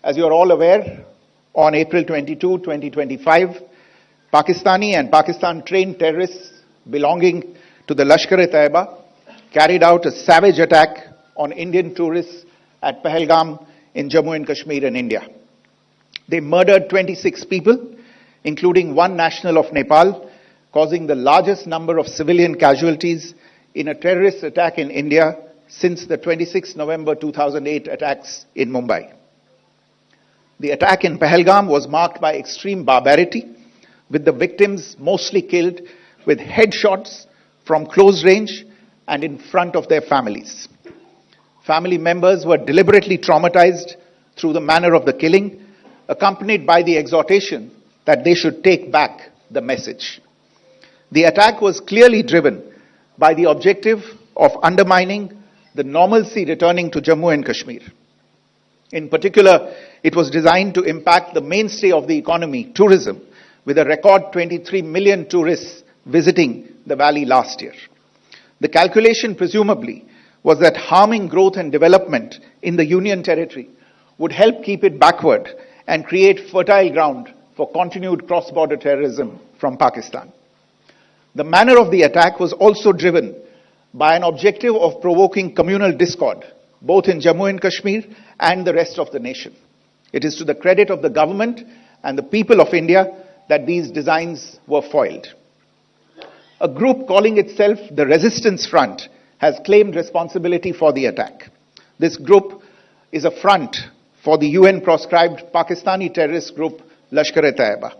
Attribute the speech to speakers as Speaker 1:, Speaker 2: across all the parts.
Speaker 1: As you are all aware, on April 22, 2025, Pakistani and Pakistan-trained terrorists belonging to the Lashkar-e-Taiba carried out a savage attack on Indian tourists at Pahalgam in Jammu and Kashmir in India. They murdered 26 people, including one national of Nepal, causing the largest number of civilian casualties in a terrorist attack in India since the 26 November 2008 attacks in Mumbai. The attack in Pahalgam was marked by extreme barbarity, with the victims mostly killed with headshots from close range and in front of their families. Family members were deliberately traumatized through the manner of the killing, accompanied by the exhortation that they should take back the message. The attack was clearly driven by the objective of undermining the normalcy returning to Jammu and Kashmir. In particular, it was designed to impact the mainstay of the economy, tourism, with a record 23 million tourists visiting the valley last year. The calculation, presumably, was that harming growth and development in the Union territory would help keep it backward and create fertile ground for continued cross-border terrorism from Pakistan. The manner of the attack was also driven by an objective of provoking communal discord, both in Jammu and Kashmir and the rest of the nation. It is to the credit of the government and the people of India that these designs were foiled. A group calling itself the Resistance Front has claimed responsibility for the attack. This group is a front for the UN-proscribed Pakistani terrorist group Lashkar-e-Taiba.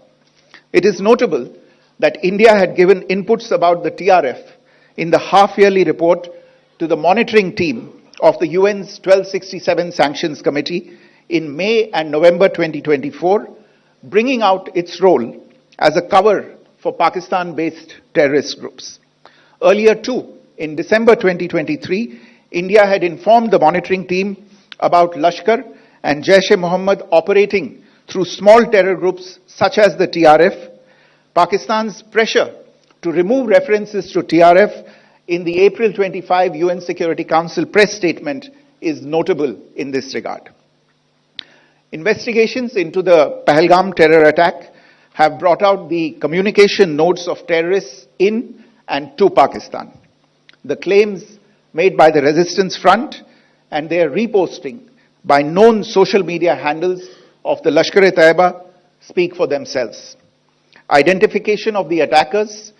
Speaker 1: It is notable that India had given inputs about the TRF in the half-yearly report to the monitoring team of the UN's 1267 Sanctions Committee in May and November 2024, bringing out its role as a cover for Pakistan-based terrorist groups. Earlier too, in December 2023, India had informed the monitoring team about Lashkar and Jaish-e-Mohammed operating through small terror groups such as the TRF. Pakistan's pressure to remove references to TRF in the April 25 UN Security Council press statement is notable in this regard. Investigations into the Pahalgam terror attack have brought out the communication notes of terrorists in and to Pakistan. The claims made by the Resistance Front and their reposting by known social media handles of the Lashkar-e-Taiba speak for themselves. Identification of the attackers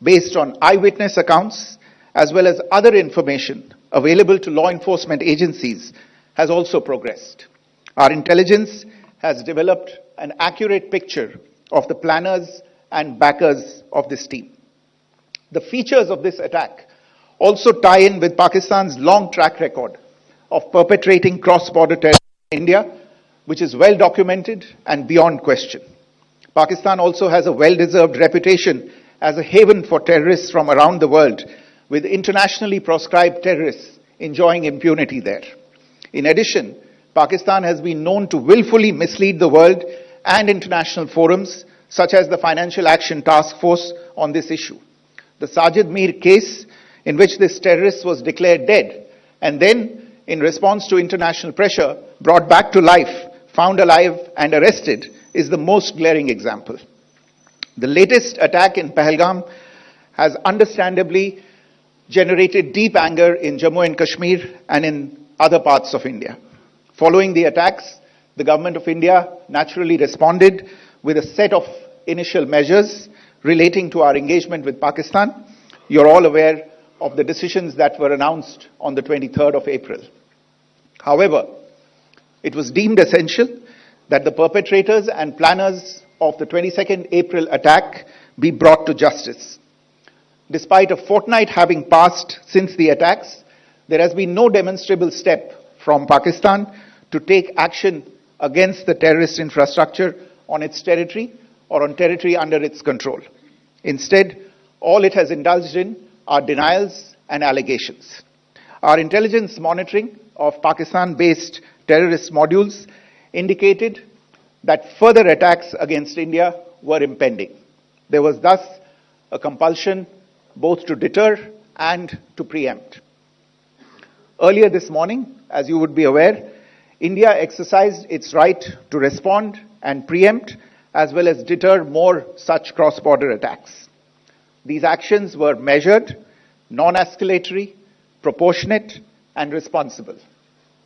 Speaker 1: based on eyewitness accounts as well as other information available to law enforcement agencies has also progressed. Our intelligence has developed an accurate picture of the planners and backers of this team. The features of this attack also tie in with Pakistan's long track record of perpetrating cross-border terrorism in India, which is well documented and beyond question. Pakistan also has a well-deserved reputation as a haven for terrorists from around the world, with internationally proscribed terrorists enjoying impunity there. In addition, Pakistan has been known to willfully mislead the world and international forums, such as the Financial Action Task Force, on this issue. The Sajid Mir case, in which this terrorist was declared dead and then, in response to international pressure, brought back to life, found alive and arrested, is the most glaring example. The latest attack in Pahalgam has understandably generated deep anger in Jammu and Kashmir and in other parts of India. Following the attacks, the government of India naturally responded with a set of initial measures relating to our engagement with Pakistan. You're all aware of the decisions that were announced on the 23rd of April. However, it was deemed essential that the perpetrators and planners of the 22nd April attack be brought to justice. Despite a fortnight having passed since the attacks, there has been no demonstrable step from Pakistan to take action against the terrorist infrastructure on its territory or on territory under its control. Instead, all it has indulged in are denials and allegations. Our intelligence monitoring of Pakistan-based terrorist modules indicated that further attacks against India were impending. There was thus a compulsion both to deter and to preempt. Earlier this morning, as you would be aware, India exercised its right to respond and preempt as well as deter more such cross-border attacks. These actions were measured, non-escalatory, proportionate, and responsible.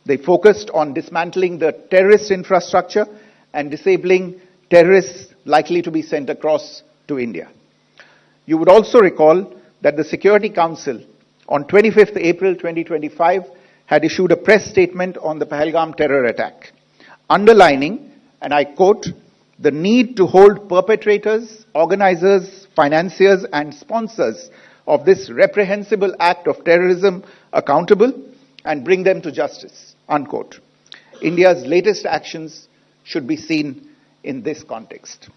Speaker 1: They focused on dismantling the terrorist infrastructure and disabling terrorists likely to be sent across to India. You would also recall that the Security Council on 25th April 2025 had issued a press statement on the Pahalgam terror attack, underlining, and I quote, the need to hold perpetrators, organizers, financiers, and sponsors of this reprehensible act of terrorism accountable and bring them to justice, unquote. India's latest actions should be seen in this context.